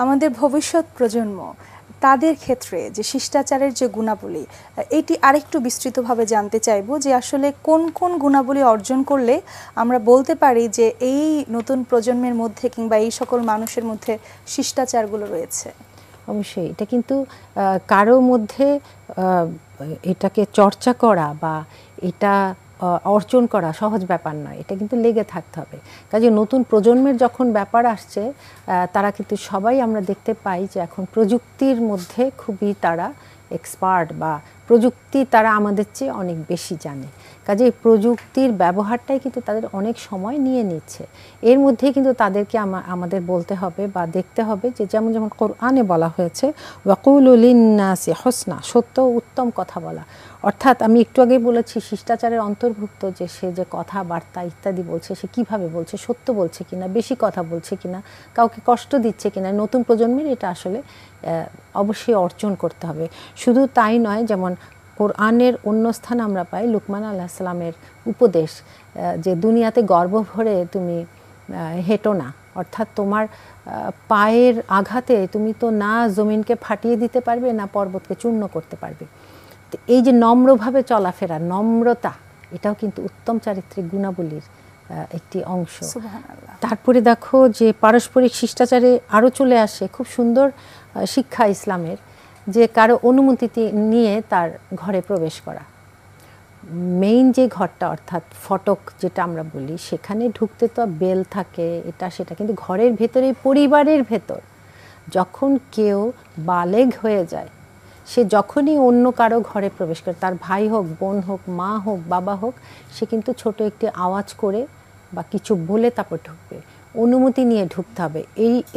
আমাদের ভবিষ্যৎ প্রজন্ম তাদের ক্ষেত্রে যে শিষ্টাচারের যে গুণাবলী, এটি আরেকটু বিস্তৃতভাবে জানতে চাইব যে আসলে কোন কোন গুণাবলী অর্জন করলে আমরা বলতে পারি যে এই নতুন প্রজন্মের মধ্যে কিংবা এই সকল মানুষের মধ্যে শিষ্টাচারগুলো রয়েছে। অবশ্যই এটা কিন্তু কারো মধ্যে এটাকে চর্চা করা বা এটা অর্জন করা সহজ ব্যাপার নয়, এটা কিন্তু লেগে থাকতে হবে। কাজে নতুন প্রজন্মের যখন ব্যাপার আসছে, তারা কিন্তু সবাই আমরা দেখতে পাই যে এখন প্রযুক্তির মধ্যে খুবই তারা এক্সপার্ট, বা প্রযুক্তি তারা আমাদের চেয়ে অনেক বেশি জানে। কাজে এই প্রযুক্তির ব্যবহারটাই কিন্তু তাদের অনেক সময় নিয়ে নিচ্ছে। এর মধ্যে কিন্তু তাদেরকে আমাদের বলতে হবে বা দেখতে হবে যে যেমন যেমন কোরআনে বলা হয়েছে ওয়াকুলু লিন্নাসি হোসনা, সত্য উত্তম কথা বলা। অর্থাৎ আমি একটু আগে বলেছি শিষ্টাচারের অন্তর্ভুক্ত যে সে যে কথাবার্তা ইত্যাদি বলছে সে কিভাবে বলছে, সত্য বলছে কিনা, বেশি কথা বলছে কিনা, কাউকে কষ্ট দিচ্ছে কিনা, নতুন প্রজন্মের এটা আসলে অবশ্যই অর্জন করতে হবে। শুধু তাই নয়, যেমন কোরআনের অন্য স্থান আমরা পাই লুকমান আলাইহিস সালামের উপদেশ যে দুনিয়াতে গর্ব ভরে তুমি হেঁটো না, অর্থাৎ তোমার পায়ের আঘাতে তুমি তো না জমিনকে ফাটিয়ে দিতে পারবে না পর্বতকে চূর্ণ করতে পারবে। তো এই যে নম্রভাবে চলাফেরা, নম্রতা, এটাও কিন্তু উত্তম চারিত্রিক গুণাবলীর একটি অংশ। তারপরে দেখো যে পারস্পরিক শিষ্টাচারে আরও চলে আসে খুব সুন্দর শিক্ষা ইসলামের, যে কারো অনুমতি নিয়ে তার ঘরে প্রবেশ করা। মেইন যে ঘরটা অর্থাৎ ফটক যেটা আমরা বলি, সেখানে ঢুকতে তো বেল থাকে এটা সেটা, কিন্তু ঘরের ভেতরে পরিবারের ভেতর যখন কেউ বালেগ হয়ে যায়, সে যখনই অন্য কারো ঘরে প্রবেশ করে, তার ভাই হোক, বোন হোক, মা হোক, বাবা হোক, সে কিন্তু ছোট একটি আওয়াজ করে বা কিছু বলে তারপর ঢুকবে, অনুমতি নিয়ে ঢুকতে হবে।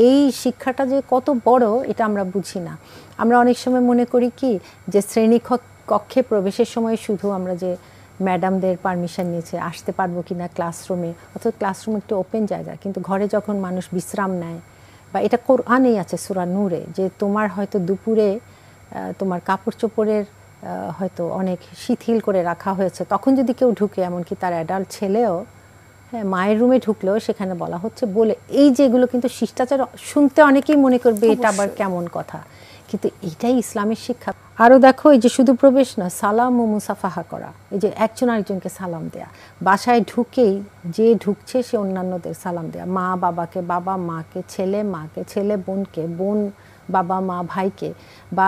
এই শিক্ষাটা যে কত বড় এটা আমরা বুঝি না। আমরা অনেক সময় মনে করি কি যে শ্রেণী কক্ষে প্রবেশের সময় শুধু আমরা যে ম্যাডামদের পারমিশন নিয়েছে আসতে পারবো কি না ক্লাসরুমে, অথবা ক্লাসরুম একটু ওপেন জায়গা, কিন্তু ঘরে যখন মানুষ বিশ্রাম নেয়, বা এটা কোরআনেই আছে সূরা নূরে, যে তোমার হয়তো দুপুরে তোমার কাপড় চোপড়ের হয়তো অনেক শিথিল করে রাখা হয়েছে, তখন যদি কেউ ঢুকে, এমনকি তার অ্যাডাল্ট ছেলেও, হ্যাঁ, মায়ের রুমে ঢুকলেও সেখানে বলা হচ্ছে বলে, এই যেগুলো কিন্তু শিষ্টাচার শুনতে অনেকেই মনে করবে এটা আবার কেমন কথা, কিন্তু এটাই ইসলামের শিক্ষা। আরও দেখো এই যে শুধু প্রবেশ না, সালাম ও মুসাফাহা করা, এই যে একজন আরেকজনকে সালাম দেয়া, বাসায় ঢুকেই যে ঢুকছে সে অন্যান্যদের সালাম দেয়া, মা বাবাকে, বাবা মাকে, ছেলে মাকে, ছেলে বোনকে, বোন বাবা মা ভাইকে, বা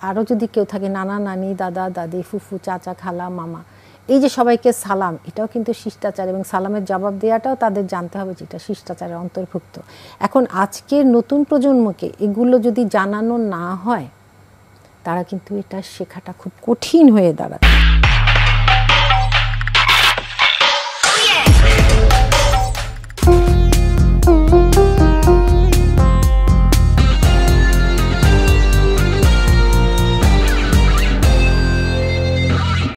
আরও যদি কেউ থাকে নানা নানি, দাদা দাদি, ফুফু, চাচা, খালা, মামা, এই যে সবাইকে সালাম, এটাও কিন্তু শিষ্টাচার, এবং সালামের জবাব দেওয়াটাও তাদের জানতে হবে যেটা শিষ্টাচারের অন্তর্ভুক্ত। এখন আজকের নতুন প্রজন্মকে এগুলো যদি জানানো না হয়, তারা কিন্তু এটা শেখাটা খুব কঠিন হয়ে দাঁড়ায়।